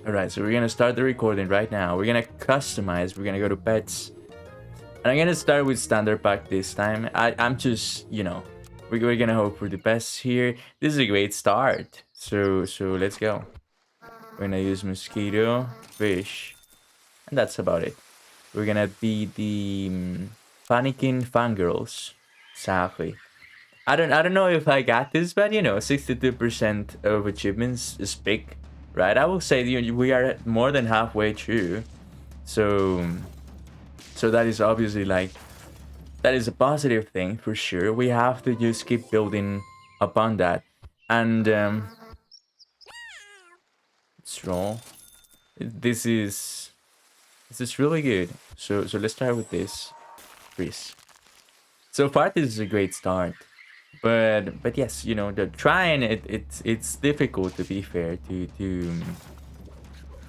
Alright, so we're gonna start the recording right now. We're gonna customize, we're gonna go to pets. And I'm gonna start with standard pack this time. I'm just, we're gonna hope for the best here. This is a great start. So let's go. We're gonna use mosquito, fish, and that's about it. We're gonna be the panicking fangirls. Exactly. I don't know if I got this, but 62% of achievements is big, right? I will say we are more than halfway through, so that is obviously like that is a positive thing for sure. We have to just keep building upon that, and let's roll. This is really good. So let's start with this, Chris. So far, this is a great start. But yes, the trying it's difficult to be fair to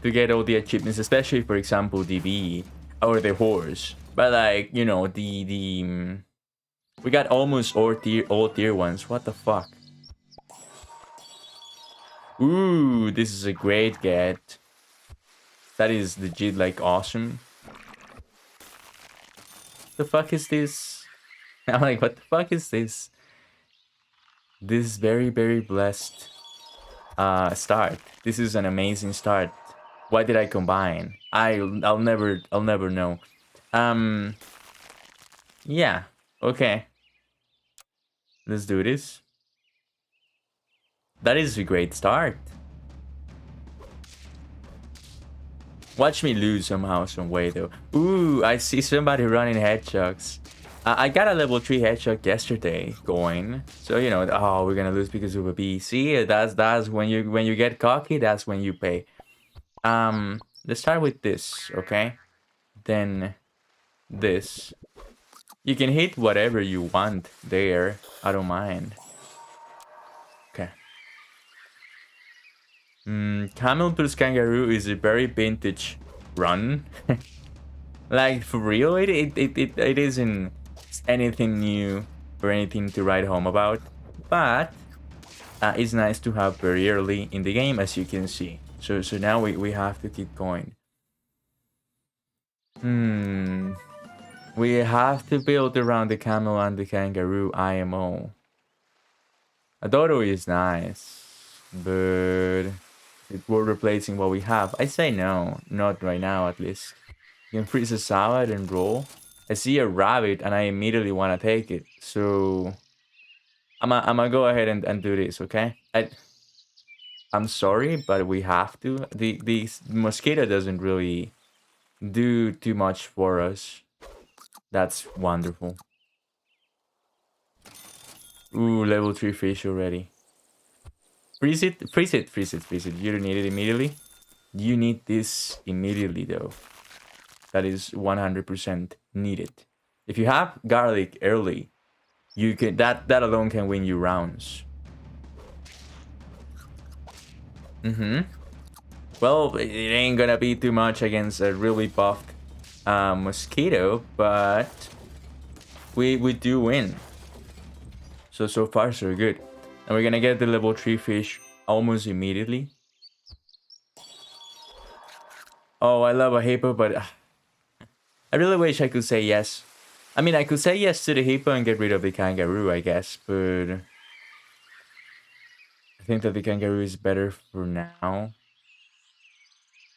get all the achievements, especially for example the B or the horse. But like the we got almost all tier ones. What the fuck? Ooh, this is a great get. That is legit like awesome. The fuck is this? I'm like, what the fuck is this? This very blessed start. This is an amazing start. Why did I combine? I'll never know. Um yeah. Okay. Let's do this. That is a great start. Watch me lose somehow, some way though. Ooh, I see somebody running headshots. I got a level 3 headshot yesterday going. So oh, we're gonna lose because of a B. See, that's when you get cocky, that's when you pay. Let's start with this, okay? Then this. You can hit whatever you want there. I don't mind. Okay. Camel plus Kangaroo is a very vintage run. Like, for real, it isn't anything new or anything to write home about. But it's nice to have very early in the game, as you can see. So now we have to keep going. We have to build around the Camel and the Kangaroo IMO. Adoro is nice, but it's worth replacing what we have. I say no, not right now at least. You can freeze a salad and roll. I see a rabbit and I immediately want to take it. So I'm gonna go ahead and do this, okay? I'm sorry, but we have to. The mosquito doesn't really do too much for us. That's wonderful. Ooh, level 3 fish already. Freeze it, freeze it, freeze it, freeze it. You don't need it immediately. You need this immediately though. That is 100% needed. If you have garlic early, you can that alone can win you rounds. Well, it ain't gonna be too much against a really buffed mosquito, but we do win. So far so good. And we're gonna get the level 3 fish almost immediately. Oh, I love a hippo, but I really wish I could say yes. I mean, I could say yes to the hippo and get rid of the kangaroo, I guess, but I think that the kangaroo is better for now.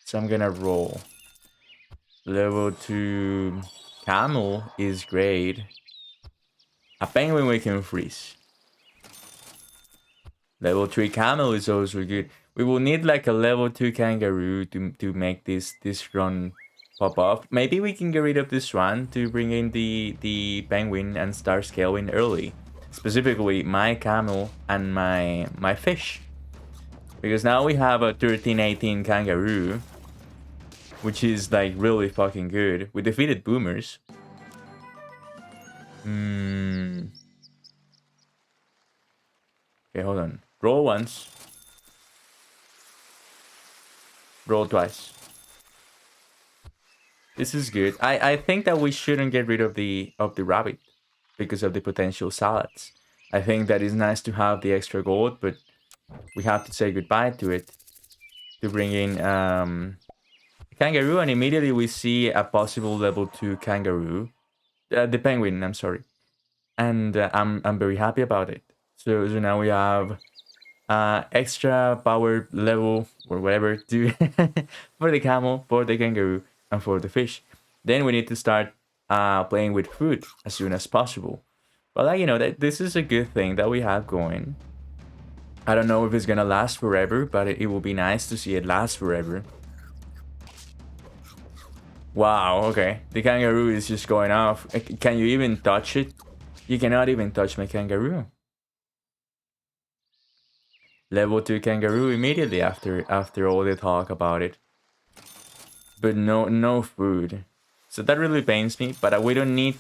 So I'm gonna roll. Level 2 camel is great. A penguin we can freeze. Level 3 camel is also good. We will need like a level 2 kangaroo to make this run pop off. Maybe we can get rid of this one to bring in the penguin and start scaling early. Specifically my camel and my fish. Because now we have a 13-18 kangaroo, which is like really fucking good. We defeated boomers. Okay, hold on. Roll once. Roll twice. This is good. I think that we shouldn't get rid of the rabbit because of the potential salads. I think that is nice to have the extra gold, but we have to say goodbye to it. to bring in kangaroo, and immediately we see a possible level 2 kangaroo, the penguin. I'm sorry, and I'm very happy about it. So now we have extra power level or whatever to for the camel, for the kangaroo, and for the fish. Then we need to start playing with food as soon as possible. But like, you know, that this is a good thing that we have going. I don't know if it's gonna last forever, but it will be nice to see it last forever. Wow, okay. The kangaroo is just going off. Can you even touch it? You cannot even touch my kangaroo. Level 2 kangaroo immediately after all the talk about it. But no food. So that really pains me, but we don't need...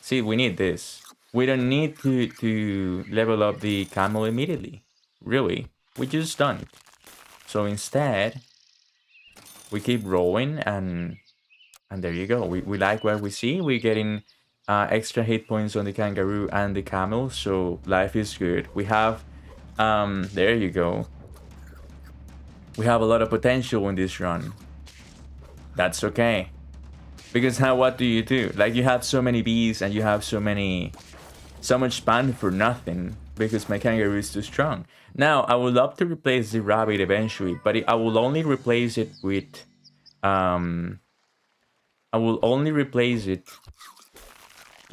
See, we need this. We don't need to level up the camel immediately. Really. We just don't. So instead, we keep rolling and there you go. We like what we see. We're getting extra hit points on the kangaroo and the camel, so life is good. We have... there you go. We have a lot of potential in this run. That's okay. Because now what do? Like, you have so many bees and you have so much span for nothing because my kangaroo is too strong. Now, I would love to replace the rabbit eventually, but I will only replace it with... I will only replace it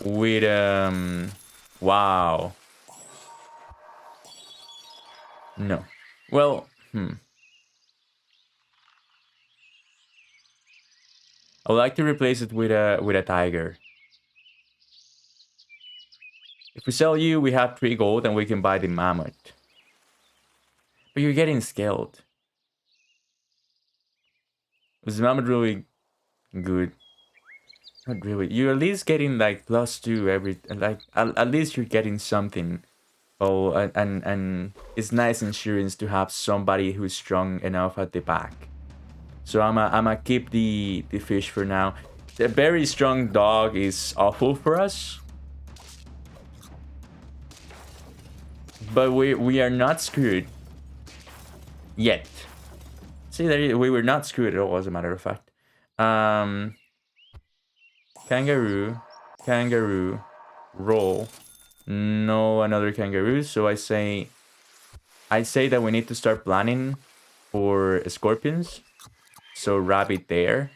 with... Wow. No. Well, I would like to replace it with a tiger. If we sell you, we have 3 gold and we can buy the mammoth. But you're getting scaled. Was the mammoth really good? Not really. You're at least getting like +2 every... Like, at least you're getting something. Oh, and it's nice insurance to have somebody who's strong enough at the back. So I'ma keep the fish for now. The very strong dog is awful for us. But we are not screwed. Yet. See, there we were not screwed at all, as a matter of fact. Kangaroo. Kangaroo. Roll. No, another kangaroo. So I say that we need to start planning for scorpions. So rabbit there.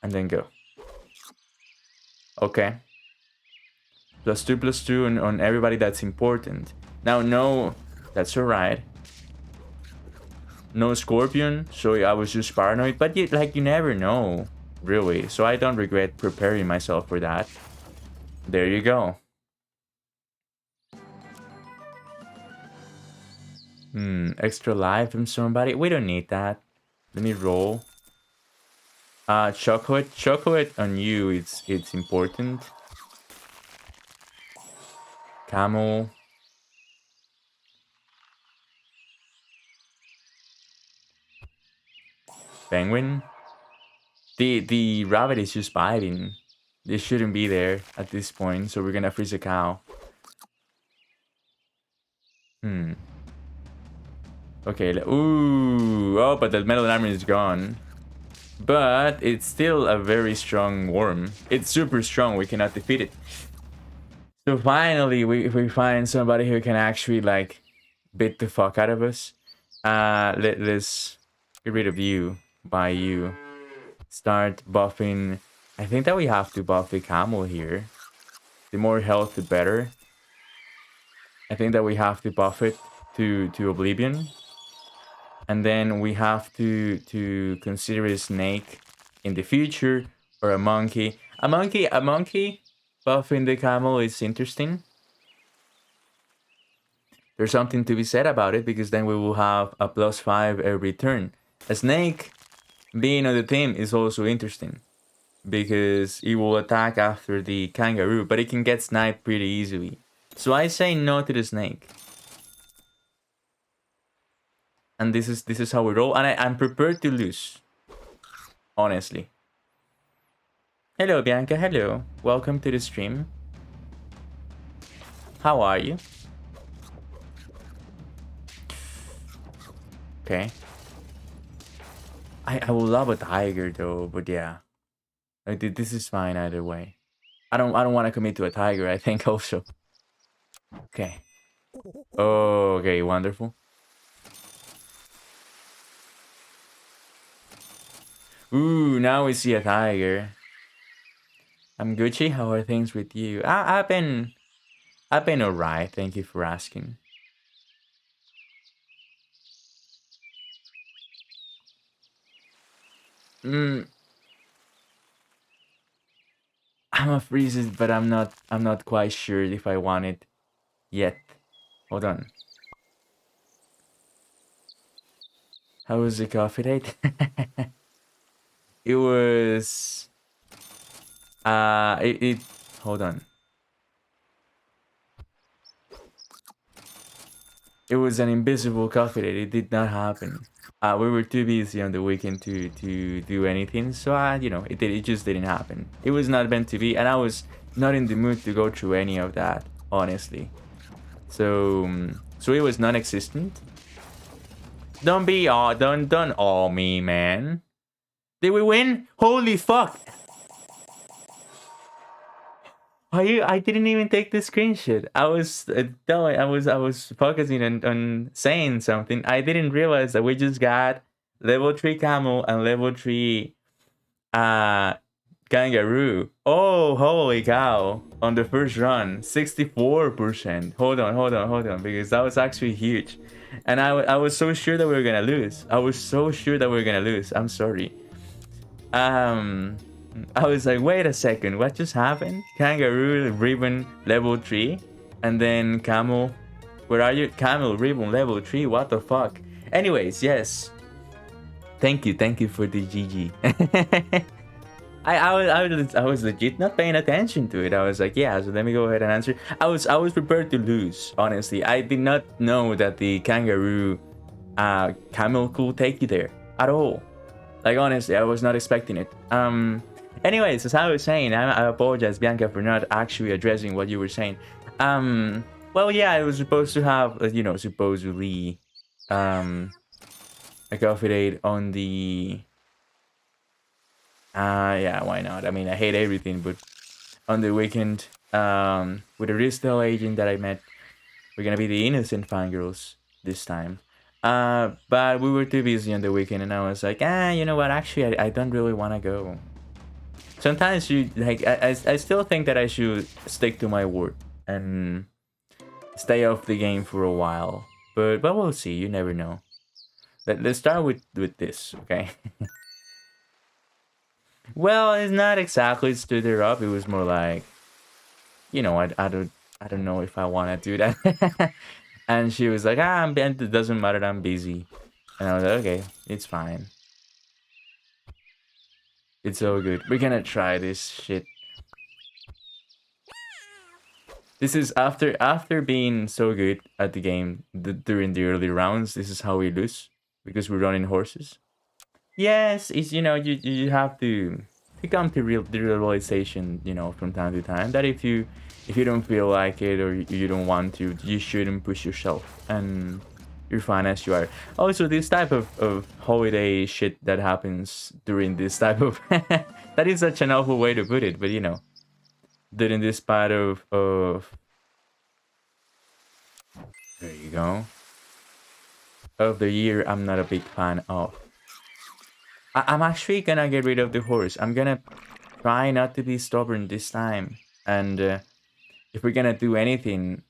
And then go. Okay. +2/+2 on everybody that's important. Now, no, that's alright. No scorpion, so I was just paranoid. But you never know, really. So I don't regret preparing myself for that. There you go. Extra life from somebody. We don't need that. Let me roll. Chocolate on you. It's important. Camel. Penguin. The rabbit is just biting. This shouldn't be there at this point, so we're gonna freeze a cow. Okay, ooh, oh, but the metal armor is gone. But it's still a very strong worm. It's super strong, we cannot defeat it. So finally, we find somebody who can actually, like, beat the fuck out of us. Let's get rid of you, by you. Start buffing. I think that we have to buff the camel here. The more health, the better. I think that we have to buff it to oblivion. And then we have to consider a snake in the future, or a monkey. A monkey buffing the camel is interesting. There's something to be said about it, because then we will have a +5 every turn. A snake being on the team is also interesting, because it will attack after the kangaroo, but it can get sniped pretty easily. So I say no to the snake. And this is how we roll, and I'm prepared to lose. Honestly. Hello, Bianca. Hello. Welcome to the stream. How are you? Okay. I would love a tiger though, but yeah. This is fine either way. I don't want to commit to a tiger, I think also. Okay. Oh, okay, wonderful. Ooh, now we see a tiger. I'm Gucci. How are things with you? I've been alright. Thank you for asking. Mm, I'm a freezes, but I'm not quite sure if I want it yet. Hold on. How was the coffee date? It was it hold on. It was an invisible coffee date. It did not happen. We were too busy on the weekend to do anything, so it just didn't happen. It was not meant to be, and I was not in the mood to go through any of that, honestly. So so it was non-existent. Don't all me, man. Did we win? Holy fuck! I didn't even take the screenshot. I was I was focusing on saying something. I didn't realize that we just got level 3 camel and level 3 uh kangaroo. Oh, holy cow. On the first run, 64%. Hold on, because that was actually huge. And I was so sure that we were gonna lose. I was so sure that we were gonna lose. I'm sorry. I was like, wait a second, what just happened? Kangaroo ribbon level 3, and then camel. Where are you? Camel ribbon level 3. What the fuck? Anyways, yes. Thank you for the GG. I was legit not paying attention to it. I was like, yeah, so let me go ahead and answer. I was prepared to lose, honestly. I did not know that the kangaroo camel could take you there at all. Like, honestly, I was not expecting it. Anyways, as I was saying, I apologize, Bianca, for not actually addressing what you were saying. Well, yeah, I was supposed to have, supposedly, a coffee date on the... yeah, why not? I mean, I hate everything, but on the weekend, with a retail agent that I met, we're gonna be the innocent fangirls this time. But we were too busy on the weekend, and I was like, you know what? Actually, I don't really want to go. Sometimes I still think that I should stick to my word and stay off the game for a while. But we'll see. You never know. Let's start with this, okay? Well, it's not exactly stood her up. It was more like, I don't know if I want to do that. And she was like, it doesn't matter. I'm busy. And I was like, okay, it's fine. It's all good. We're gonna try this shit. This is after being so good at the game during the early rounds. This is how we lose because we're running horses. Yes, it's you have to come to the realization from time to time that if you don't feel like it or you don't want to, you shouldn't push yourself and you're fine as you are. Also, this type of holiday shit that happens during this type of that is such an awful way to put it, but during this part of there you go of the year, I'm not a big fan of. I'm actually gonna get rid of the horse. I'm gonna try not to be stubborn this time, and if we're gonna do anything,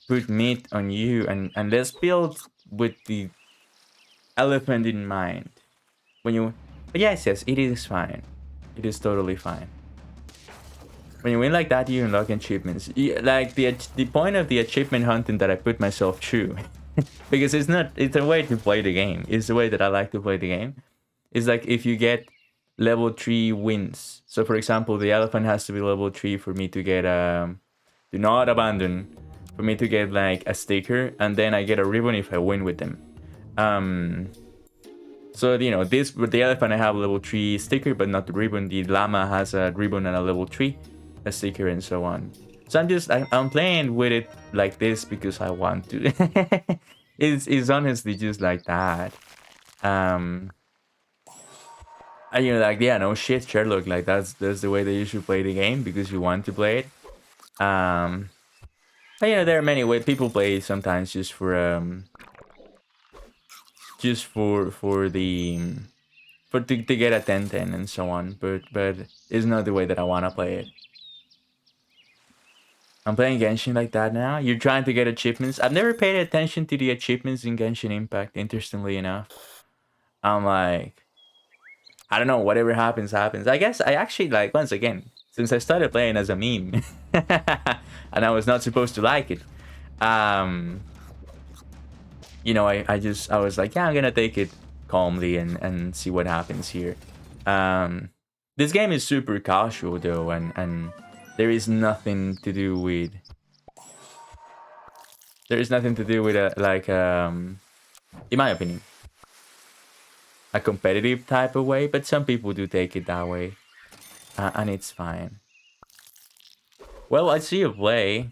put meat on you, and let's build with the elephant in mind. But yes, it is fine. It is totally fine. When you win like that, you unlock achievements. Like the point of the achievement hunting that I put myself through, because it's a way to play the game. It's the way that I like to play the game. It's like if you get level 3 wins. So for example, the elephant has to be level 3 for me to get do not abandon, for me to get like a sticker, and then I get a ribbon if I win with them. So this with the elephant I have a level 3 sticker but not the ribbon. The llama has a ribbon and a level 3 a sticker and so on. So I'm playing with it like this because I want to. It's honestly just like that. Um, and you're like, yeah, no shit, Sherlock. Like that's the way that you should play the game because you want to play it. But there are many ways people play sometimes just for the to get a 10-10 and so on. But it's not the way that I wanna play it. I'm playing Genshin like that now. You're trying to get achievements. I've never paid attention to the achievements in Genshin Impact. Interestingly enough, I'm like, I don't know. Whatever happens, happens. I guess I actually like once again since I started playing as a meme, and I was not supposed to like it. Um, I was like, yeah, I'm gonna take it calmly and see what happens here. Um, this game is super casual though, and there is nothing to do with in my opinion, a competitive type of way. But some people do take it that way, and it's fine. Well, I see you play.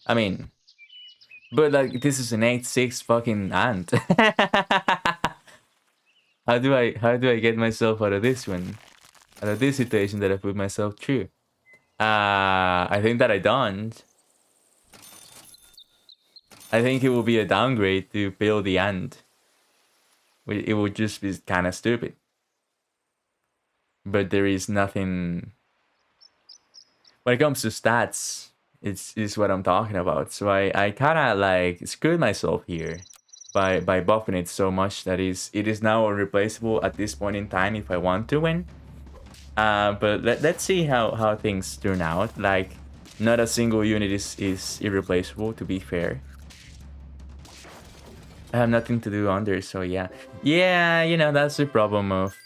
I mean, but like this is an 8-6 fucking ant. How do I get myself out of this one? Out of this situation that I put myself through? I think that I don't. I think it will be a downgrade to build the ant. It would just be kind of stupid. But there is nothing. When it comes to stats, it's what I'm talking about. So I kind of like screwed myself here by buffing it so much that it is now irreplaceable at this point in time if I want to win. But let's see how things turn out. Like, not a single unit is irreplaceable, to be fair. I have nothing to do under, so yeah. Yeah, that's the problem of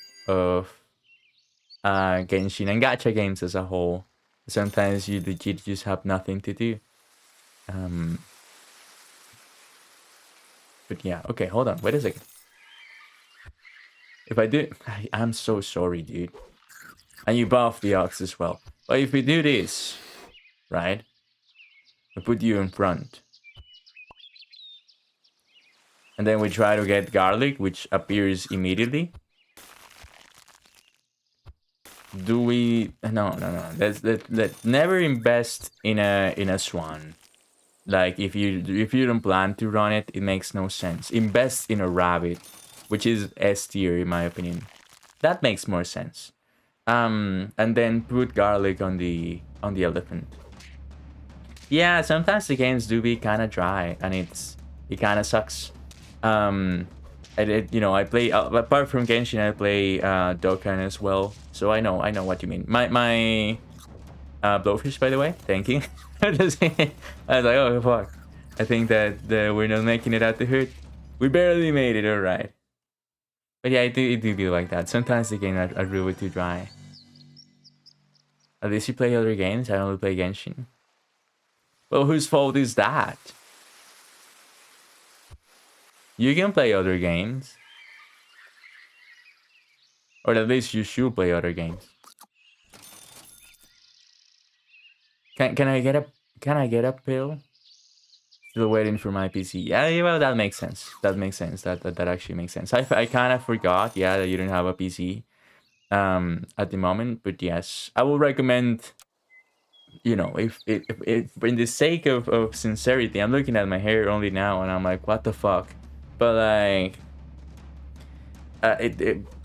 Genshin and gacha games as a whole. Sometimes you legit just have nothing to do. But yeah, okay, hold on, wait a second. If I do, I'm so sorry, dude. And you buff the ox as well. But if we do this, right? I put you in front. And then we try to get garlic, which appears immediately. Do we? No. Let never invest in a swan. Like if you don't plan to run it, it makes no sense. Invest in a rabbit, which is S tier in my opinion. That makes more sense. And then put garlic on the elephant. Yeah, sometimes the games do be kind of dry, and it kind of sucks. I play apart from Genshin, I play Dokkan as well, so I know what you mean. My blowfish, by the way, thank you. I was like, oh fuck, I think that we're not making it out the hood. We barely made it, all right. But yeah, it do like that. Sometimes the games are really too dry. At least you play other games. I only play Genshin. Well, whose fault is that? You can play other games. Or at least you should play other games. Can I get a pill? Still waiting for my PC. Yeah, well, that makes sense. That makes sense. That actually makes sense. I kind of forgot, yeah, that you don't have a PC at the moment. But yes, I will recommend, if in the sake of sincerity, I'm looking at my hair only now and I'm like, what the fuck? But like,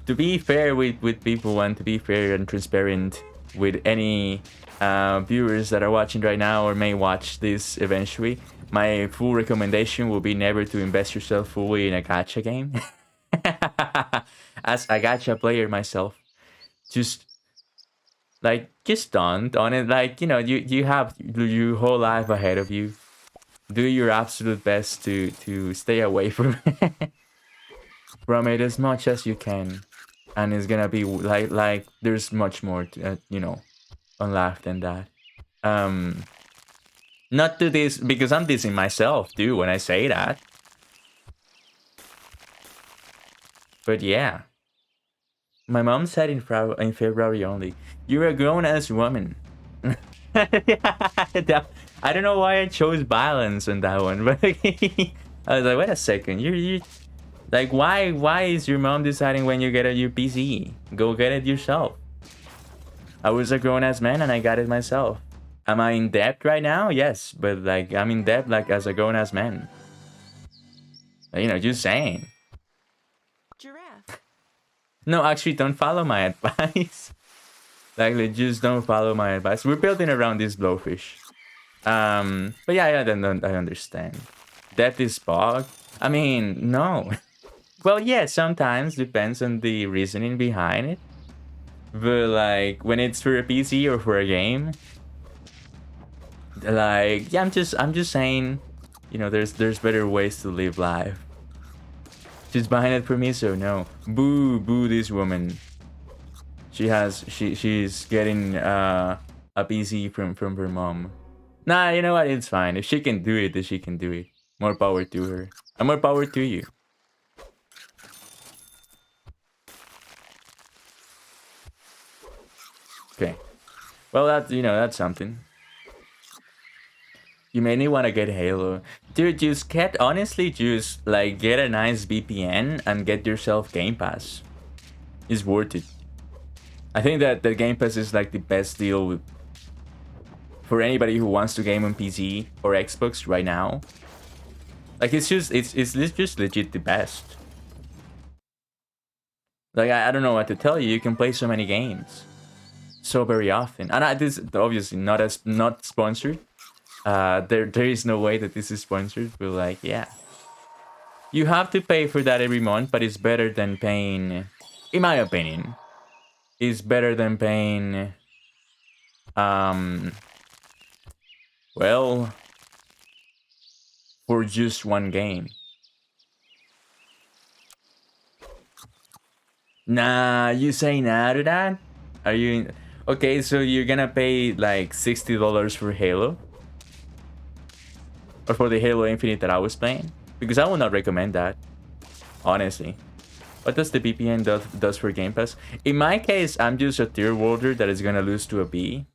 to be fair with people and to be fair and transparent with any viewers that are watching right now or may watch this eventually, my full recommendation will be never to invest yourself fully in a gacha game. As a gacha player myself, just don't on it. Like, you have your whole life ahead of you. Do your absolute best to stay away from from it as much as you can, and it's gonna be like there's much more to, on life than that. Not to this, because I'm dissing myself too when I say that. But yeah, my mom said in February only, you're a grown-ass woman. Yeah, I don't know why I chose violence on that one, but I was like, wait a second, you like, why is your mom deciding when you get a new PC? Go get it yourself. I was a grown-ass man and I got it myself. Am I in debt right now? Yes, but like, I'm in debt like as a grown-ass man. You know, just saying. Giraffe. No, actually, don't follow my advice. Like, just don't follow my advice. We're building around this blowfish. But yeah, I understand. Debt is bug. I mean, no. Well, yeah, sometimes depends on the reasoning behind it. But like when it's for a PC or for a game, like yeah, I'm just saying, you know, there's better ways to live life. She's buying it for me, so no. Boo this woman. She's getting a PC from her mom. Nah, you know what? It's fine. If she can do it, then she can do it. More power to her. And more power to you. Okay. Well, that's something. You mainly want to get Halo. Dude, honestly, just, like, get a nice VPN and get yourself Game Pass. It's worth it. I think that the Game Pass is, like, the best deal for anybody who wants to game on PC or Xbox right now. Like, it's just legit the best. Like, I don't know what to tell you. You can play so many games so very often. And this obviously not sponsored. There is no way that this is sponsored, but like, yeah. You have to pay for that every month, but it's better than paying, in my opinion, it's better than paying, well, for just one game. Nah, you say nah to that? Are you... Okay, so you're gonna pay like $60 for Halo? Or for the Halo Infinite that I was playing? Because I would not recommend that, honestly. What does the VPN does for Game Pass? In my case, I'm just a tier worlder that is gonna lose to a B.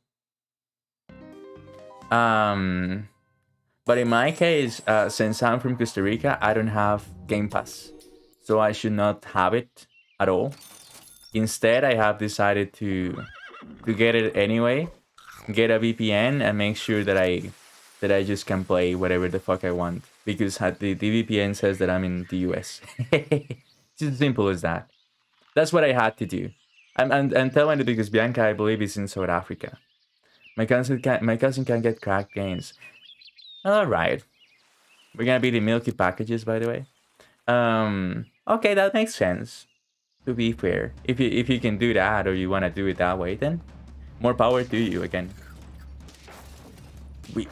But in my case, since I'm from Costa Rica, I don't have Game Pass. So I should not have it at all. Instead, I have decided to get it anyway. Get a VPN and make sure that I just can play whatever the fuck I want. Because the VPN says that I'm in the US. It's as simple as that. That's what I had to do. I'm telling you because Bianca, I believe, is in South Africa. My cousin can get cracked games. All right. We're gonna be the milky packages, by the way. Okay, that makes sense. To be fair, if you can do that or you wanna do it that way, then more power to you again.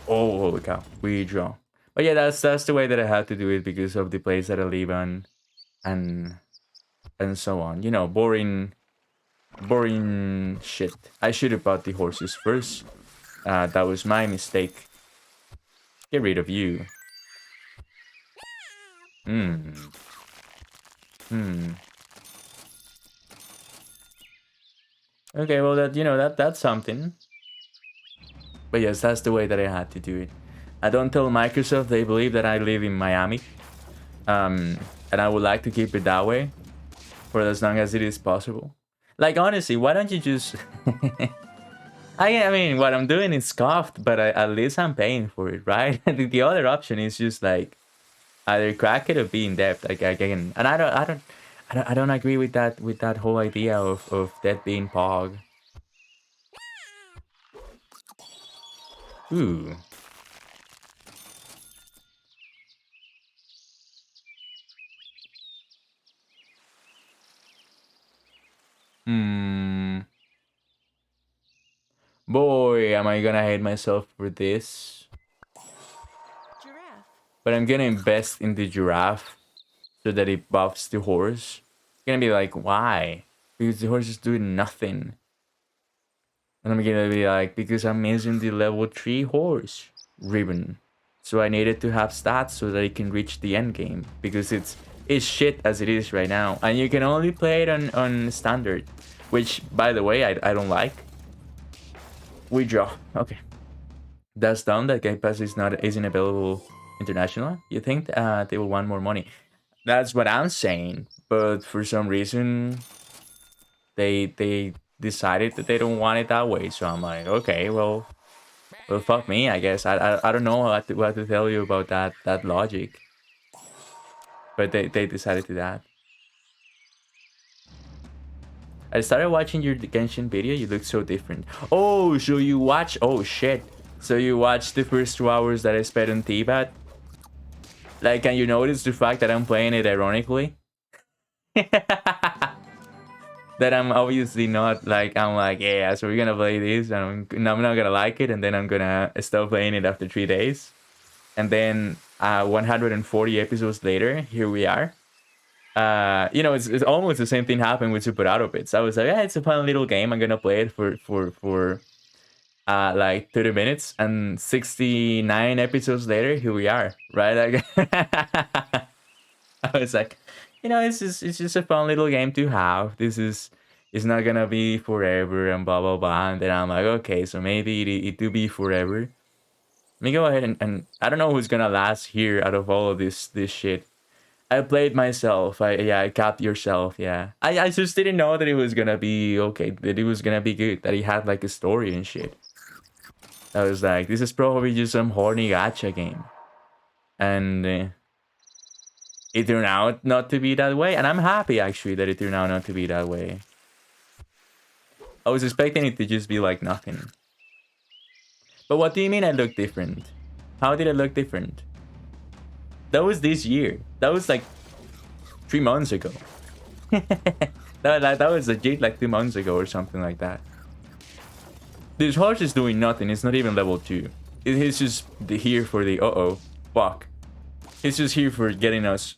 Holy cow, we draw. But yeah, that's the way that I had to do it because of the place that I live on, and so on. You know, boring shit. I should have bought the horses first. That was my mistake. Get rid of you. Okay, well that's something. But yes, that's the way that I had to do it. I don't tell Microsoft they believe that I live in Miami. And I would like to keep it that way for as long as it is possible. Like, honestly, why don't you just... I mean, what I'm doing is scoffed, but at least I'm paying for it, right? The other option is just like either crack it or be in debt. Like, again, and I don't agree with that whole idea of debt being pog. Ooh. Boy, am I gonna hate myself for this. Giraffe. But I'm gonna invest in the giraffe so that it buffs the horse. It's gonna be like, why? Because the horse is doing nothing. And I'm gonna be like, because I'm missing the level 3 horse ribbon. So I needed to have stats so that it can reach the end game. Because it's shit as it is right now. And you can only play it on standard. Which, by the way, I don't like. We draw. Okay. That's dumb that Game Pass isn't available international. You think they will want more money? That's what I'm saying. But for some reason, they decided that they don't want it that way. So I'm like, okay, well, fuck me. I guess I don't know what to tell you about that logic. But they decided to that. I started watching your Genshin video. You look so different. Oh, so you watch? Oh shit. So you watched the first 2 hours that I spent on T-Bat? Like, can you notice the fact that I'm playing it ironically? That I'm obviously not like, I'm like, yeah, so we're gonna play this, and I'm not gonna like it, and then I'm gonna stop playing it after 3 days. And then 140 episodes later, here we are. You know, it's almost the same thing happened with Super Auto Bits. I was like, yeah, it's a fun little game. I'm gonna play it for like 30 minutes, and 69 episodes later, here we are, right? Like, I was like, you know, it's just a fun little game to have. It's not gonna be forever and blah blah blah. And then I'm like, okay, so maybe it do be forever. Let me go ahead and I don't know who's gonna last here out of all of this shit. I played myself. I capped yourself. Yeah, I just didn't know that it was gonna be okay. That it was gonna be good. That it had like a story and shit. I was like, this is probably just some horny gacha game, and it turned out not to be that way, and I'm happy actually that it turned out not to be that way. I was expecting it to just be like nothing. But what do you mean I look different? How did I look different? That was this year. That was like 3 months ago. that was legit like 2 months ago or something like that. This horse is doing nothing. It's not even level 2. He's just here for the fuck. He's just here for getting us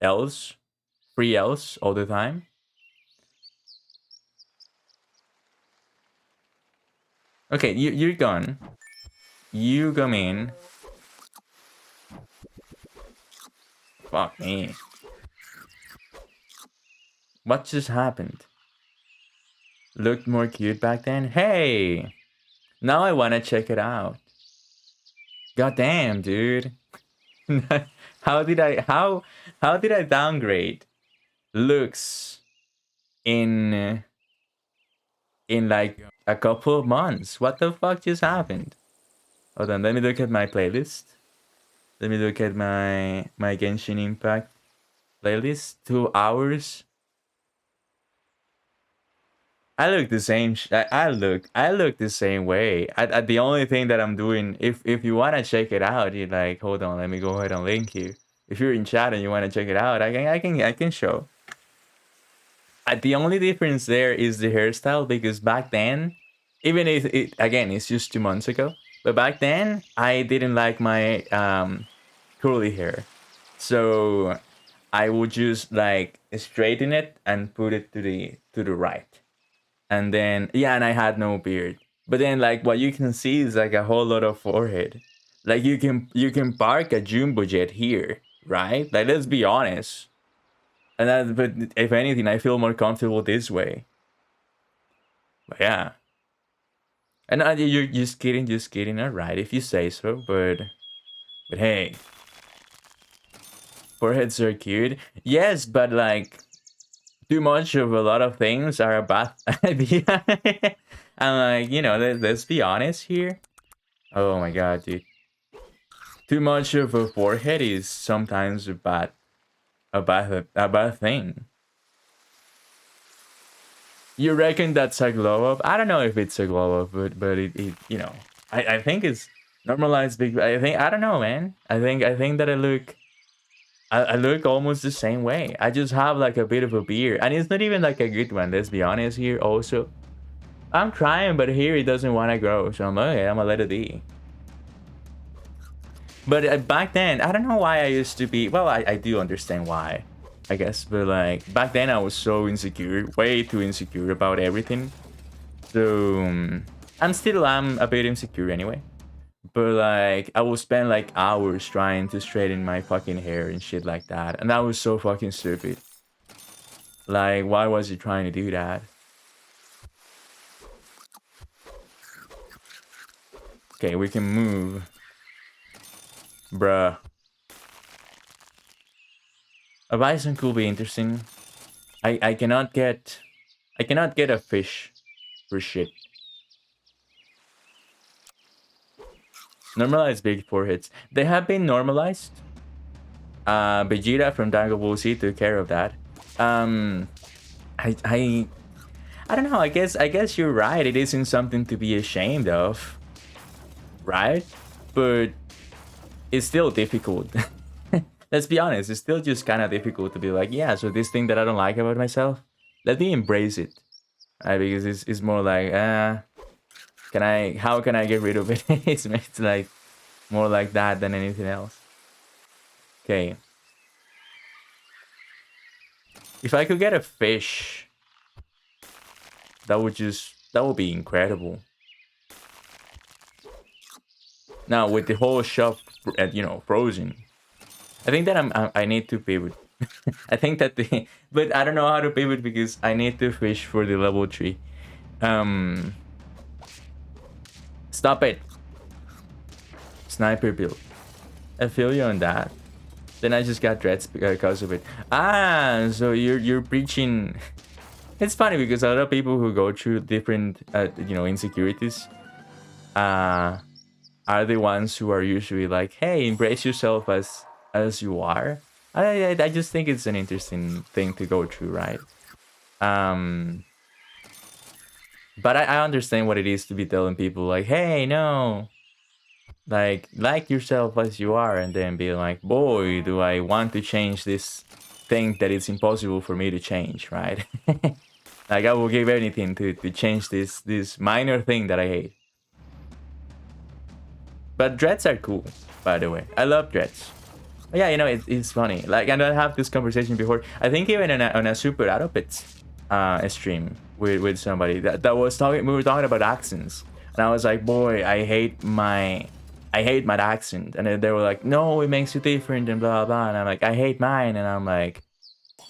L's, free L's all the time. Okay, you're gone. You come in. Fuck me. What just happened? Looked more cute back then? Hey! Now I wanna check it out. God damn, dude. how did I downgrade looks in like a couple of months? What the fuck just happened? Hold on, let me look at my playlist. Let me look at my Genshin Impact playlist. 2 hours. I look the same. I look the same way. The only thing that I'm doing, if you wanna check it out, you like, hold on, let me go ahead and link you. If you're in chat and you wanna check it out, I can show. The only difference there is the hairstyle, because back then, even if it again, it's just 2 months ago, but back then I didn't like my curly hair, so I would just like straighten it and put it to the right. And then yeah, and I had no beard. But then like what you can see is like a whole lot of forehead. Like you can park a jumbo jet here, right? Like let's be honest. And that, but if anything, I feel more comfortable this way. But yeah. And you're just kidding, alright, if you say so, but hey. Foreheads are cute. Yes, but like too much of a lot of things are a bad idea. I'm like, you know, let's be honest here. Oh my god, dude. Too much of a forehead is sometimes a bad thing. You reckon that's a glow up? I don't know if it's a glow up, but it you know, I think it's normalized. Big. I don't know, man. I think that I look almost the same way. I just have like a bit of a beard, and it's not even like a good one. Let's be honest here. Also, I'm trying, but here it doesn't want to grow, so I'm like, okay, I'm gonna let it be. But back then, I don't know why I used to be. Well, I do understand why, I guess. But like back then, I was so insecure, way too insecure about everything. So I'm a bit insecure anyway. But like I will spend like hours trying to straighten my fucking hair and shit like that, and that was so fucking stupid. Like, why was he trying to do that? Okay, we can move. Bruh. A bison could be interesting. I cannot get a fish for shit. Normalized big foreheads. They have been normalized. Vegeta from Dragon Ball Z took care of that. I I don't know. I guess you're right. It isn't something to be ashamed of, right? But it's still difficult. Let's be honest. It's still just kind of difficult to be like, yeah. So this thing that I don't like about myself, let me embrace it, right? Because it's more like, can I? How can I get rid of it? It's like more like that than anything else. Okay. If I could get a fish, that would be incredible. Now with the whole shop, frozen, I think that I need to pivot. I think that but I don't know how to pivot because I need to fish for the level 3. Um, Stop it, sniper build. I feel you on that. Then I just got dreads because of it. So you're preaching. It's funny because a lot of people who go through different insecurities are the ones who are usually like, hey, embrace yourself as you are. I just think it's an interesting thing to go through, right? But I understand what it is to be telling people like, hey, no, like yourself as you are, and then be like, boy, do I want to change this thing that it's impossible for me to change, right? Like I will give anything to change this minor thing that I hate. But dreads are cool, by the way. I love dreads. Yeah, it's funny. Like, and I have this conversation before. I think even on a Super Adopits stream with somebody that was talking. We were talking about accents, and I was like, boy, I hate my accent, and then they were like, no, it makes you different and blah blah. And I'm like, I hate mine, and I'm like,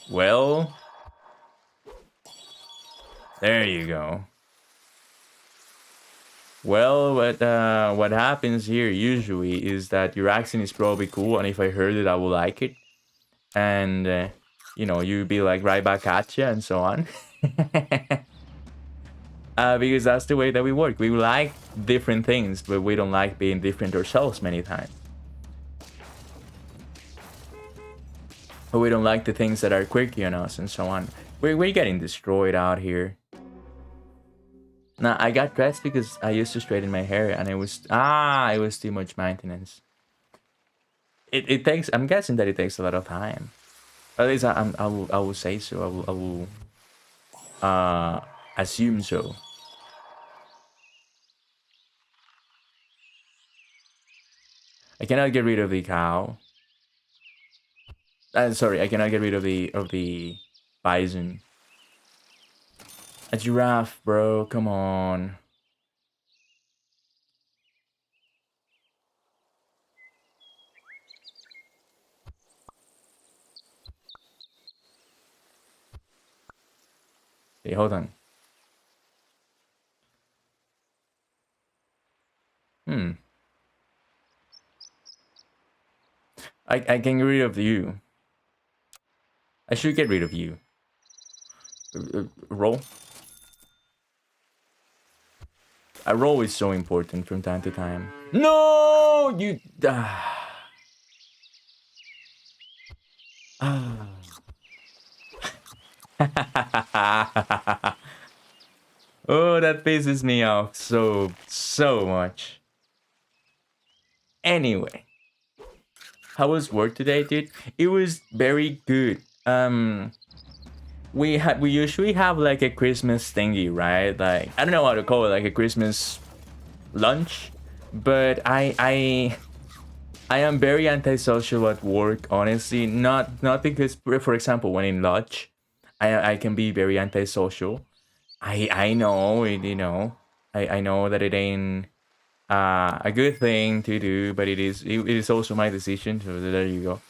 well, there you go. Well, what happens here usually is that your accent is probably cool, and if I heard it, I will like it, and you'd be like right back at you and so on. Because that's the way that we work. We like different things, but we don't like being different ourselves many times. But we don't like the things that are quirky on us and so on. We're getting destroyed out here. Now, I got dressed because I used to straighten my hair and it was too much maintenance. It takes, I'm guessing that it takes a lot of time. At least I will say so. I will assume so. I cannot get rid of the cow. Sorry, I cannot get rid of the bison. A giraffe, bro. Come on. Hey, hold on. I can get rid of you. I should get rid of you. Roll. A roll is so important from time to time. No, you. Oh, that pisses me off so much. Anyway, how was work today, dude? It was very good. We usually have like a Christmas thingy, right? Like I don't know how to call it, like a Christmas lunch, but I am very antisocial at work, honestly. Not because, for example, when in lodge, I can be very antisocial. I know it, I know that it ain't a good thing to do, but it is also my decision. So there you go.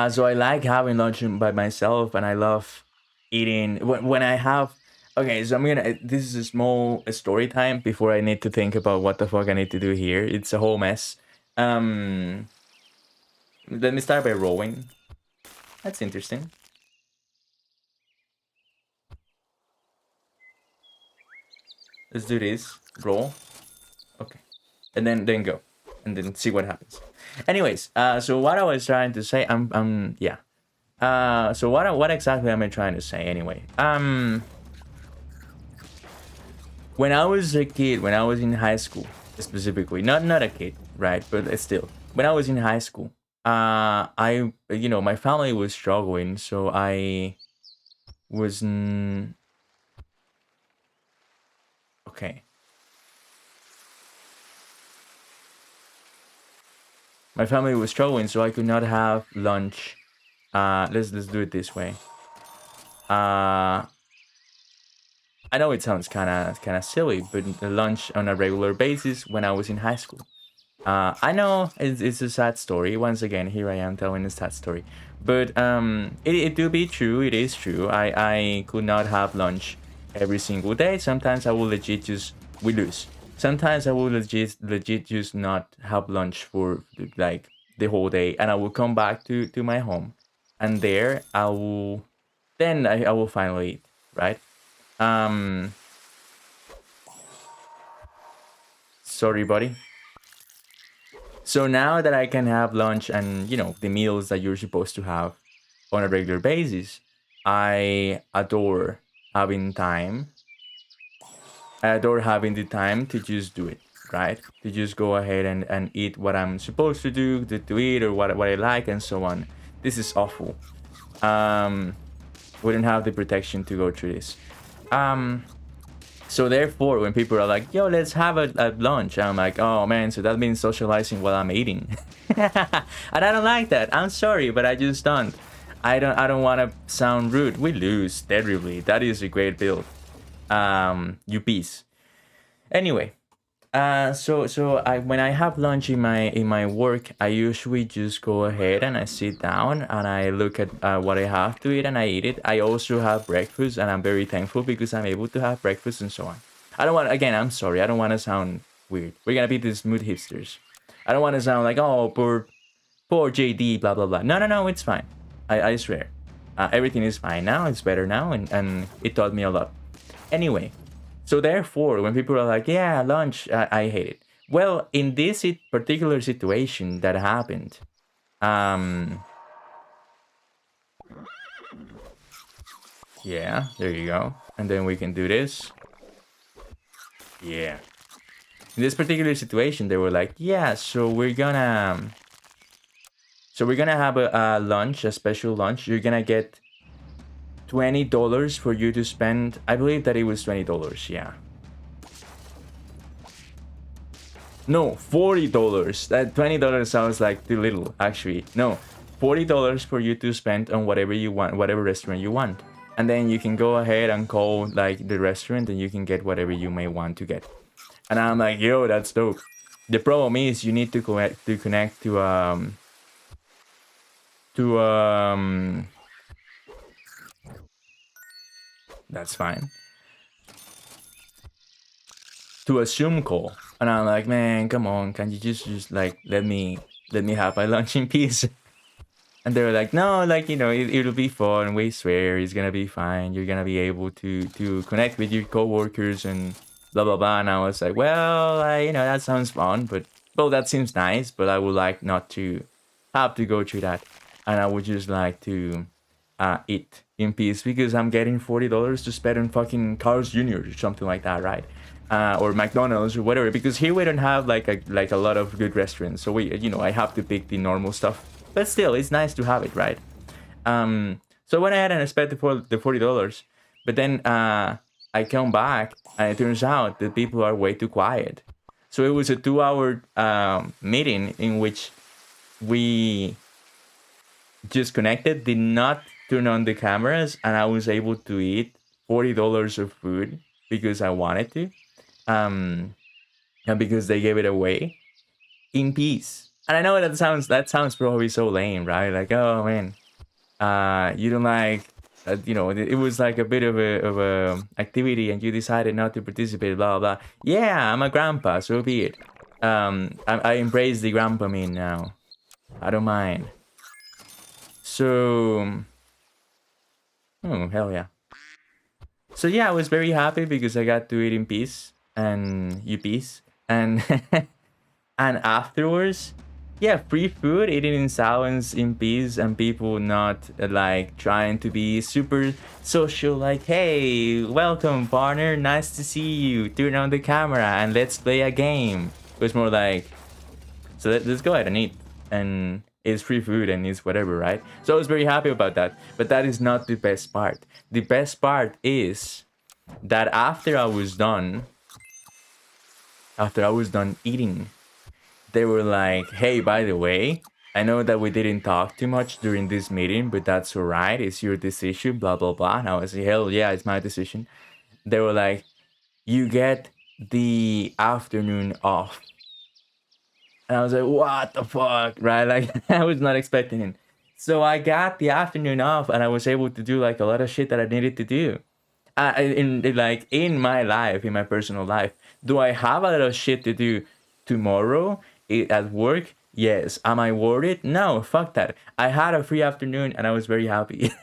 So I like having lunch by myself, and I love eating when I have Okay, so I'm gonna. This is a small story time before I need to think about what the fuck I need to do here. It's a whole mess. Um, Let me start by rowing. That's interesting. Let's do this. Roll. Okay, and then go, and then see what happens. Anyways, so what I was trying to say, yeah. So what exactly am I trying to say anyway? When I was a kid, when I was in high school, specifically, not a kid, right? But still, when I was in high school, my family was struggling, so I was okay. My family was struggling, so I could not have lunch. Let's do it this way. I know it sounds kind of silly, but lunch on a regular basis when I was in high school. I know it's a sad story. Once again, here I am telling a sad story. But it do be true. It is true. I could not have lunch every single day. Sometimes I will legit just we lose. Sometimes I will legit just not have lunch for like the whole day, and I will come back to my home, and there I will finally eat, right? Um, Sorry, buddy. So now that I can have lunch and the meals that you're supposed to have on a regular basis, I adore having time. I adore having the time to just do it, right? To just go ahead and eat what I'm supposed to do, to eat or what I like and so on. This is awful. Um, we don't have the protection to go through this. Um, So therefore, when people are like, "Yo, let's have a lunch," I'm like, "Oh man, so that means socializing while I'm eating," and I don't like that. I'm sorry, but I just don't. I don't want to sound rude. We lose terribly. That is a great build. You piece. Anyway, so I when I have lunch in my work, I usually just go ahead and I sit down and I look at what I have to eat and I eat it. I also have breakfast and I'm very thankful because I'm able to have breakfast and so on. I don't want again. I'm sorry. I don't want to sound weird. We're gonna be these mood hipsters. I don't want to sound like oh poor JD blah blah blah. No, it's fine. I swear. Everything is fine now. It's better now and it taught me a lot. Anyway, so therefore, when people are like, "Yeah, lunch," I hate it. Well, in this particular situation that happened, um, yeah, there you go, and then we can do this. Yeah. In this particular situation, they were like, "Yeah, so we're gonna have a lunch, a special lunch. You're gonna get $20 for you to spend. I believe that it was $20. Yeah. No, $40. That $20 sounds like too little, actually. No, $40 for you to spend on whatever you want, whatever restaurant you want. And then you can go ahead and call like the restaurant and you can get whatever you may want to get. And I'm like, yo, that's dope. The problem is you need to connect to that's fine. To a Zoom call. And I'm like, man, come on, can you just like let me have my lunch in peace? And they were like, no, like, it'll be fun. We swear it's gonna be fine. You're gonna be able to connect with your coworkers and blah blah blah. And I was like, well, that sounds fun, but well, that seems nice, but I would like not to have to go through that. And I would just like to eat in peace because I'm getting $40 to spend on fucking Carl's Jr. or something like that, right? Or McDonald's or whatever. Because here we don't have like a lot of good restaurants, so I have to pick the normal stuff. But still, it's nice to have it, right? So I went ahead and I spent the $40, but then I come back and it turns out that people are way too quiet. So it was a 2-hour meeting in which we just connected, did not turn on the cameras, and I was able to eat $40 of food because I wanted to, and because they gave it away in peace. And I know that sounds probably so lame, right? Like, oh man, you don't like it was like a bit of a activity, and you decided not to participate. Blah blah. Yeah, I'm a grandpa, so be it. I embrace the grandpa meme now. I don't mind. So, oh hell yeah. So yeah, I was very happy because I got to eat in peace and you peace and and afterwards, yeah, free food, eating in silence, in peace, and people not like trying to be super social. Like, hey, welcome partner, nice to see you. Turn on the camera and let's play a game. It was more like, so let's go ahead and eat, and it's free food and it's whatever, right? So I was very happy about that. But that is not the best part. The best part is that after I was done eating, they were like, hey, by the way, I know that we didn't talk too much during this meeting, but that's all right. It's your decision, blah, blah, blah. And I was like, hell yeah, it's my decision. They were like, you get the afternoon off. And I was like, what the fuck, right? Like, I was not expecting it. So I got the afternoon off, and I was able to do like a lot of shit that I needed to do. In my life, in my personal life, do I have a lot of shit to do tomorrow at work? Yes. Am I worried? No, fuck that. I had a free afternoon and I was very happy.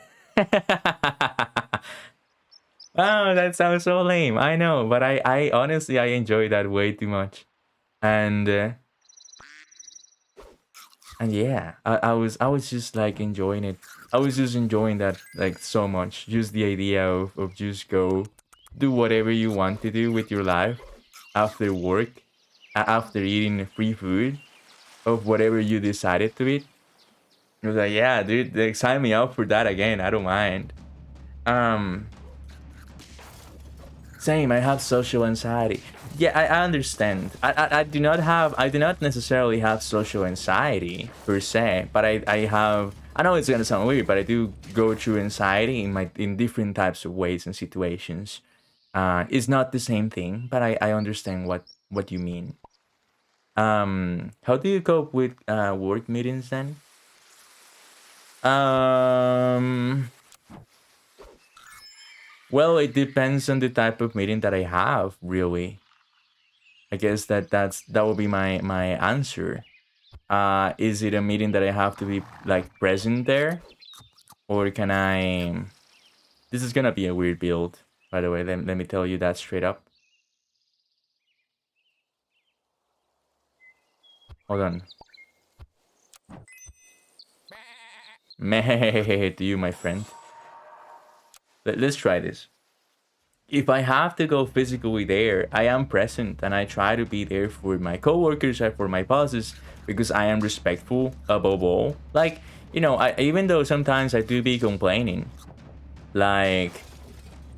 Oh, that sounds so lame. I know, but I honestly I enjoy that way too much. And yeah, I was just like enjoying it. I was just enjoying that like so much. Just the idea of just go do whatever you want to do with your life after work, after eating free food of whatever you decided to eat. It was like, yeah, dude, like, sign me up for that again. I don't mind. Um, Same. I have social anxiety. Yeah, I understand. I do not necessarily have social anxiety per se, but I have. I know it's gonna sound weird, but I do go through anxiety in different types of ways and situations. It's not the same thing, but I understand what you mean. How do you cope with work meetings then? Um, well, it depends on the type of meeting that I have, really. I guess that will be my answer. Is it a meeting that I have to be like present there, or can I? This is gonna be a weird build, by the way. Let me tell you that straight up. Hold on. Meh to you, my friend. Let's try this. If I have to go physically there, I am present and I try to be there for my coworkers and for my bosses because I am respectful above all. Like, even though sometimes I do be complaining, like,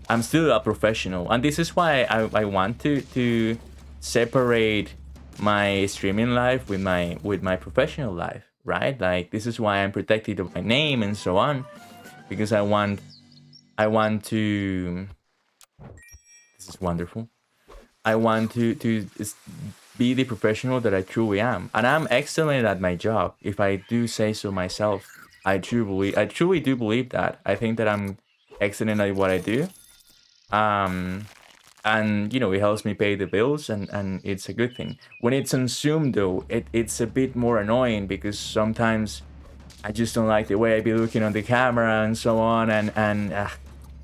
I'm still a professional. And this is why I want to separate my streaming life with my professional life, right? Like, this is why I'm protected of my name and so on, because I want to. This is wonderful. I want to be the professional that I truly am, and I'm excellent at my job. If I do say so myself, I truly do believe that. I think that I'm excellent at what I do. Um, and it helps me pay the bills, and it's a good thing. When it's on Zoom, though, it's a bit more annoying because sometimes I just don't like the way I be looking on the camera and so on, and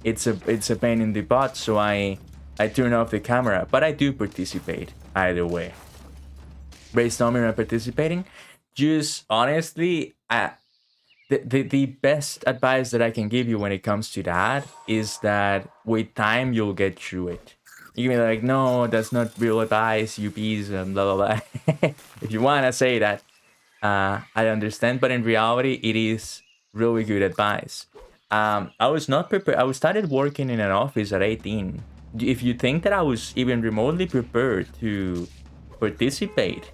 it's a pain in the butt. So I turn off the camera, but I do participate either way. Brainstorming and participating, just honestly, the best advice that I can give you when it comes to that is that with time you'll get through it. You can be like, no, that's not real advice, you bees, and blah blah blah. If you wanna say that, I understand, but in reality, it is really good advice. I was not prepared. I was started working in an office at 18. If you think that I was even remotely prepared to participate,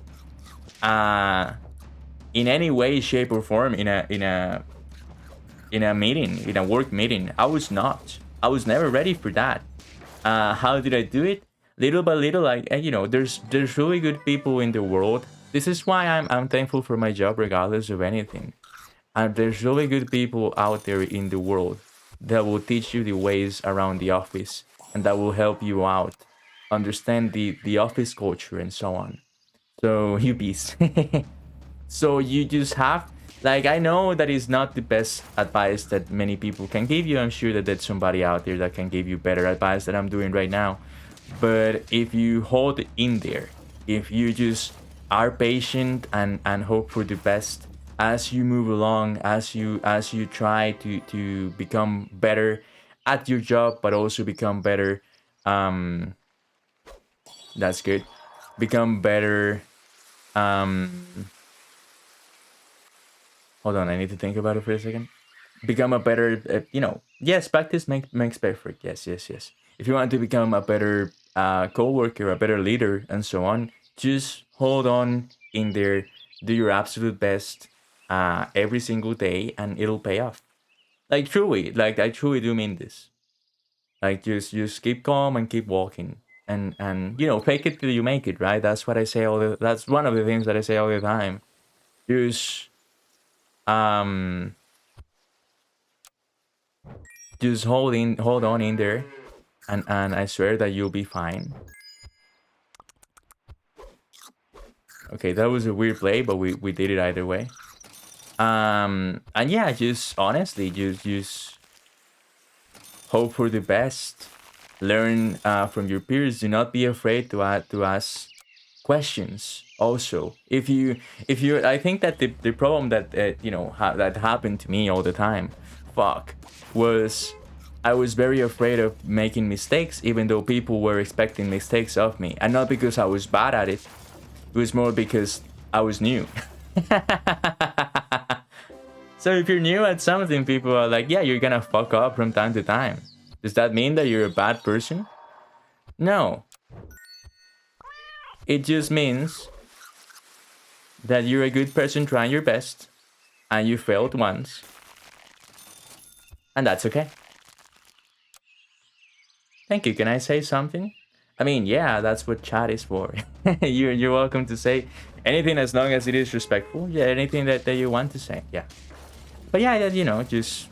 in any way, shape, or form in a meeting, in a work meeting, I was not. I was never ready for that. How did I do it? Little by little, like there's really good people in the world. This is why I'm thankful for my job, regardless of anything. And there's really good people out there in the world. that will teach you the ways around the office and that will help you out understand the office culture and so on. So you beast. So you just have, like, I know that is not the best advice that many people can give you. I'm sure that there's somebody out there that can give you better advice that I'm doing right now. But if you hold in there, if you just are patient and hope for the best as you move along, as you try to become better at your job, but also become better, that's good, become better, hold on, I need to think about it for a second. Become a better, yes, practice makes perfect. Yes, yes, yes. If you want to become a better co-worker, a better leader, and so on, just hold on in there, do your absolute best every single day, and it'll pay off. Like truly, like I truly do mean this. Like just keep calm and keep walking, and fake it till you make it. Right? That's what I say all the. That's one of the things that I say all the time. Just um just hold on in there, and I swear that you'll be fine. Okay, that was a weird play, but we did it either way. And yeah, just honestly, just hope for the best. Learn from your peers. Do not be afraid to ask questions. Also, if you, I think that the problem that that happened to me all the time, was I was very afraid of making mistakes, even though people were expecting mistakes of me, and not because I was bad at it. It was more because I was new. So if you're new at something, people are like, yeah, you're gonna fuck up from time to time. Does that mean that you're a bad person? No. It just means that you're a good person trying your best and you failed once. And that's okay. Thank you. Can I say something? I mean, yeah, that's what chat is for. You're welcome to say anything as long as it is respectful. Yeah, anything that you want to say. Yeah. But yeah, just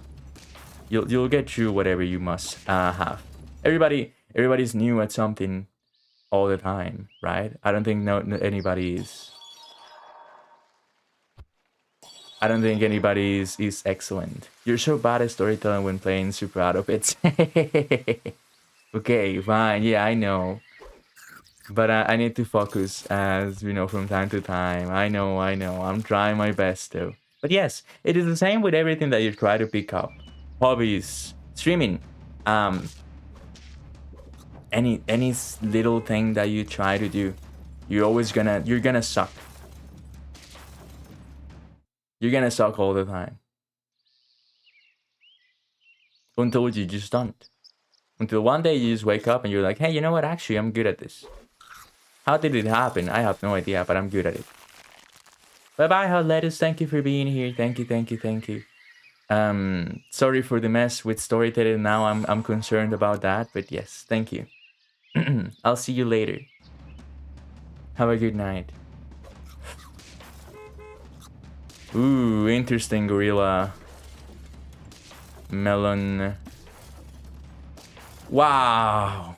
you'll get through whatever you must have. Everybody's new at something all the time, right? I don't think anybody is. I don't think anybody is excellent. You're so bad at storytelling when playing, super out of it. Okay, fine. Yeah, I know. But I need to focus, as from time to time. I know. I'm trying my best though. But yes, it is the same with everything that you try to pick up. Hobbies, streaming, any little thing that you try to do, you're gonna suck. You're gonna suck all the time. Until you just don't. Until one day you just wake up and you're like, hey, you know what? Actually, I'm good at this. How did it happen? I have no idea, but I'm good at it. Bye-bye, Hot Lettuce. Thank you for being here. Thank you. Sorry for the mess with storytelling. Now I'm concerned about that, but yes, thank you. I'll see you later. Have a good night. Ooh, interesting, gorilla. Melon. Wow.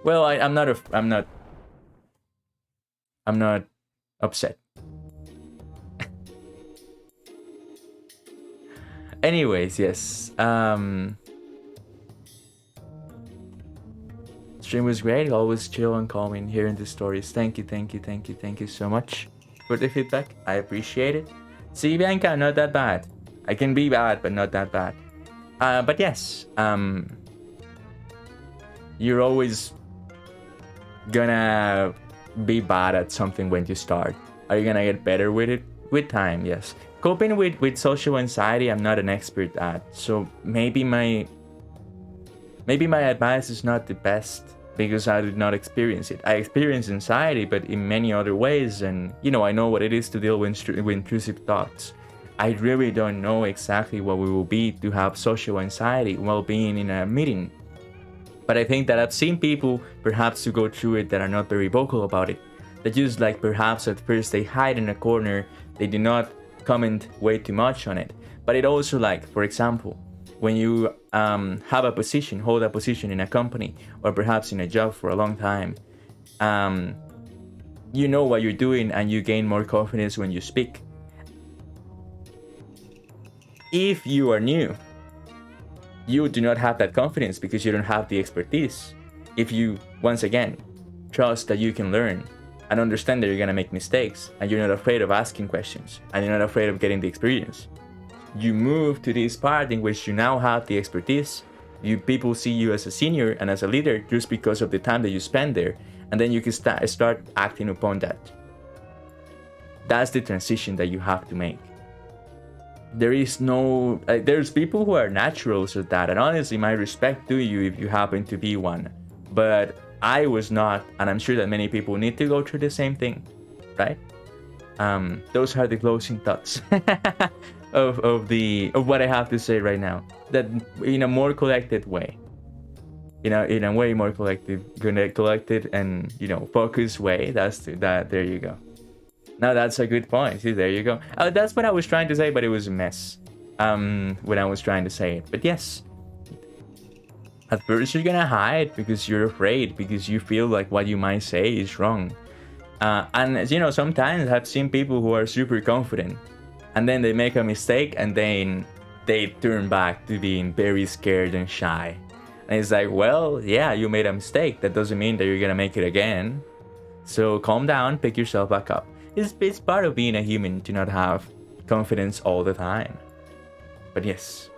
Well, I'm not upset. Anyways, yes. Stream was great. Always chill and calming hearing the stories. Thank you so much for the feedback. I appreciate it. See, Bianca, not that bad. I can be bad, but not that bad. But yes, you're always gonna be bad at something when you start. Are you gonna get better with it? With time, yes. Coping with social anxiety, I'm not an expert at. So maybe my advice is not the best because I did not experience it. I experienced anxiety, but in many other ways, and I know what it is to deal with intrusive thoughts. I really don't know exactly what we will be to have social anxiety while being in a meeting. But I think that I've seen people perhaps to go through it that are not very vocal about it. That just like perhaps at first they hide in a corner, they do not comment way too much on it. But it also, like, for example, when you have a position, hold a position in a company, or perhaps in a job for a long time, you know what you're doing and you gain more confidence when you speak. If you are new, you do not have that confidence because you don't have the expertise. If you, once again, trust that you can learn and understand that you're gonna make mistakes and you're not afraid of asking questions and you're not afraid of getting the experience, you move to this part in which you now have the expertise. People see you as a senior and as a leader just because of the time that you spend there, and then you can start acting upon that. That's the transition that you have to make. There is no there's people who are naturals at that, and honestly, my respect to you if you happen to be one, but I was not, and I'm sure that many people need to go through the same thing, right? Those are the closing thoughts of what I have to say right now, that in a more collected way, in a way more collected and focused way. There you go. Now that's a good point. See, there you go. That's what I was trying to say, but it was a mess when I was trying to say it. But yes, at first you're gonna hide because you're afraid, because you feel like what you might say is wrong. And sometimes I've seen people who are super confident, and then they make a mistake, and then they turn back to being very scared and shy. And it's like, well, yeah, you made a mistake. That doesn't mean that you're gonna make it again. So calm down, pick yourself back up. It's part of being a human to not have confidence all the time. But yes,